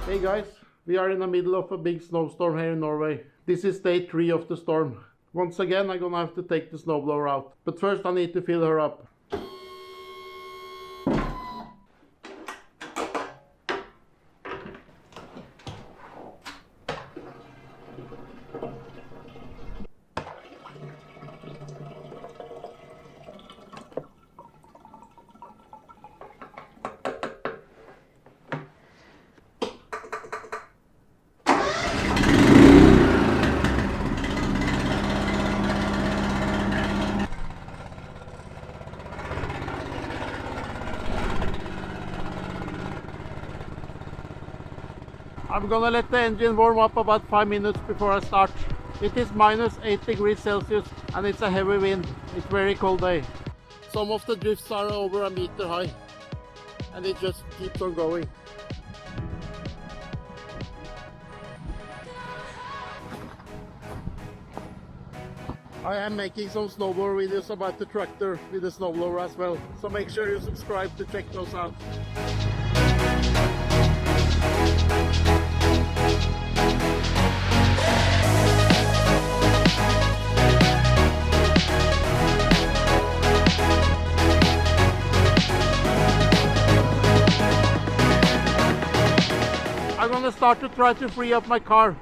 Hey guys, we are in the middle of a big snowstorm here in Norway. This is day 3 of the storm. Once again, I'm gonna have to take the snowblower out. But first I need to fill her up. I'm gonna let the engine warm up about 5 minutes before I start. It is minus 8 degrees Celsius and it's a heavy wind. It's very cold day. Some of the drifts are over a meter high and it just keeps on going. I am making some snowblower videos about the tractor with the snowblower as well, so make sure you subscribe to check those out. I'm gonna start to try to free up my car.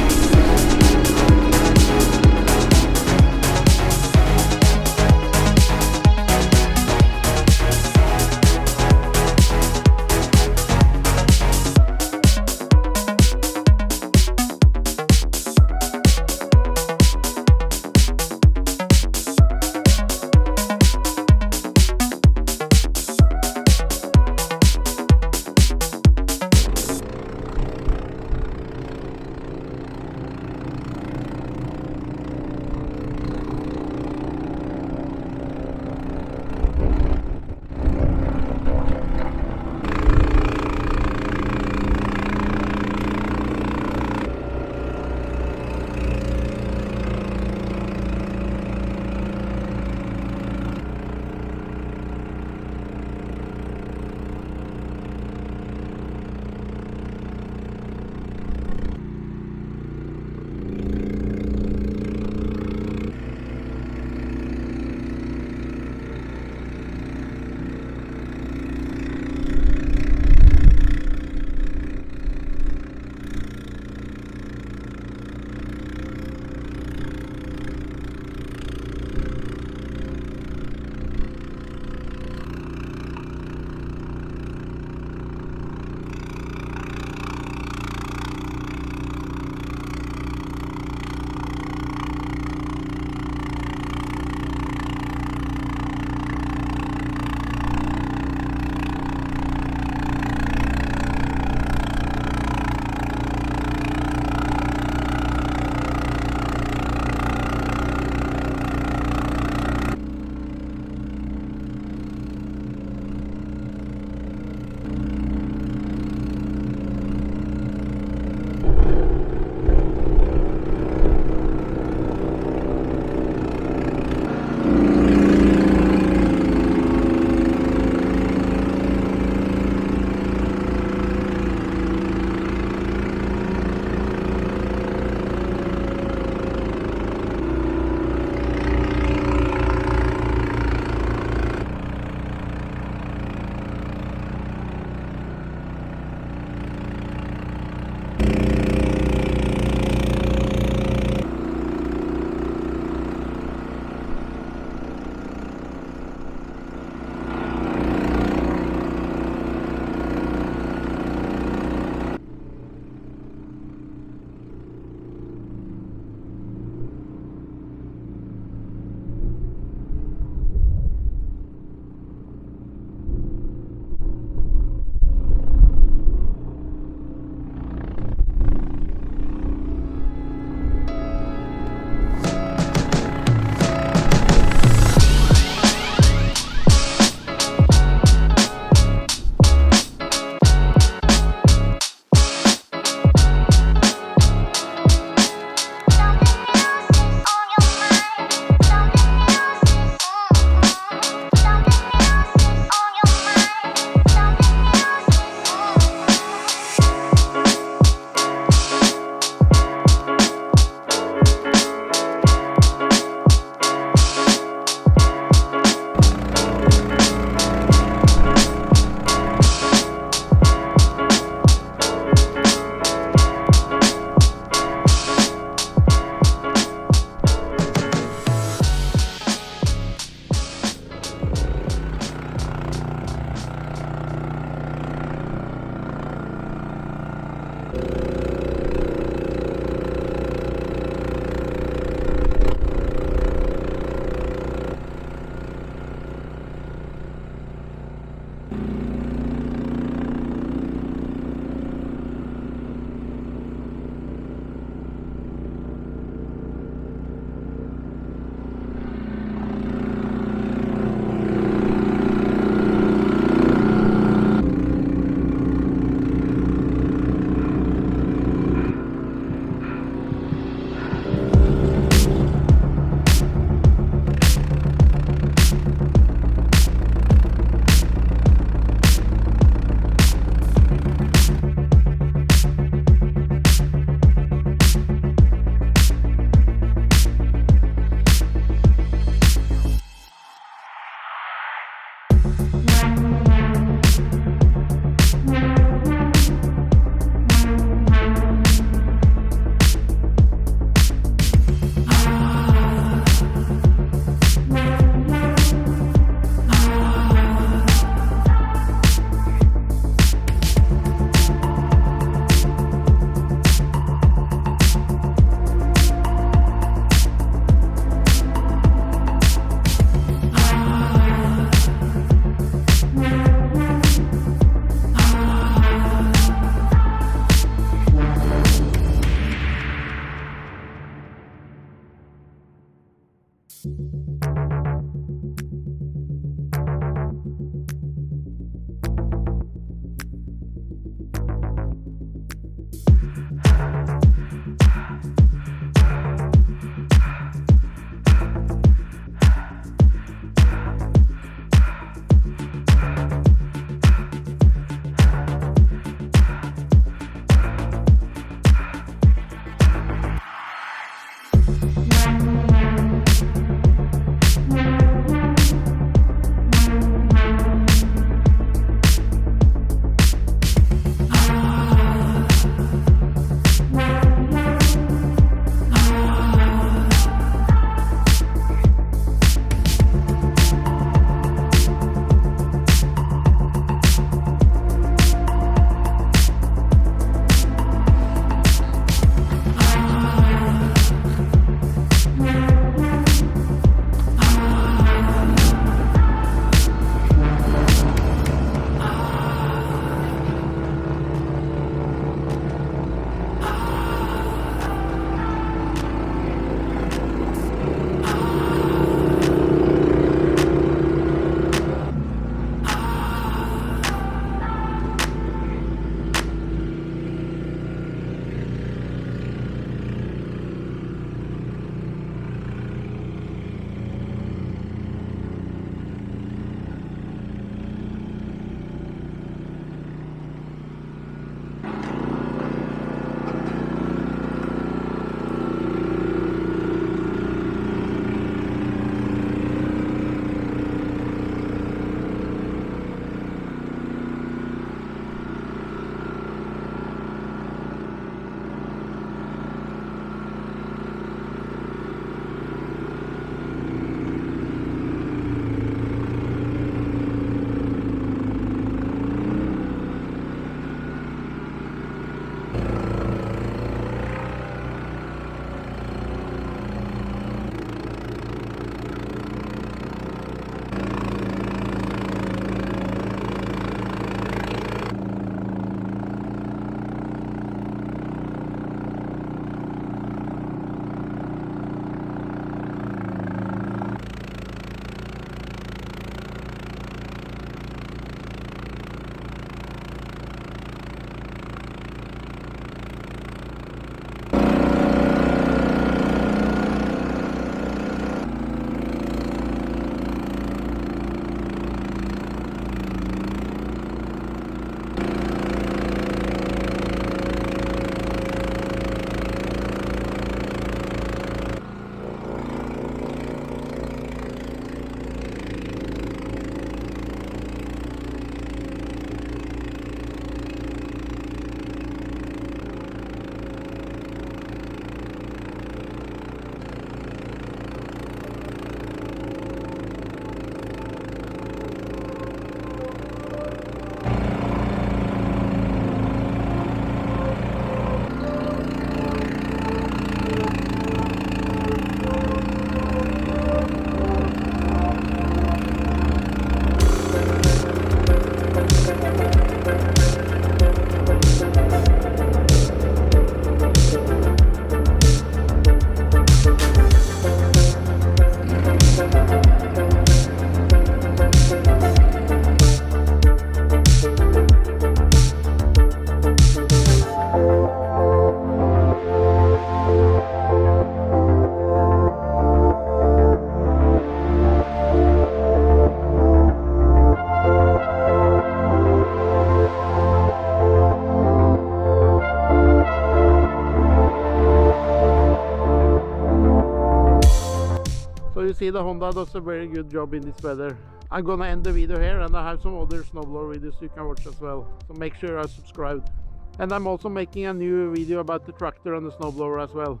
see the Honda does a very good job in this weather. I'm gonna end the video here, and I have some other snowblower videos you can watch as well, so make sure you are subscribed. And I'm also making a new video about the tractor and the snowblower as well,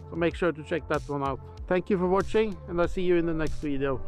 so make sure to check that one out. Thank you for watching, and I'll see you in the next video.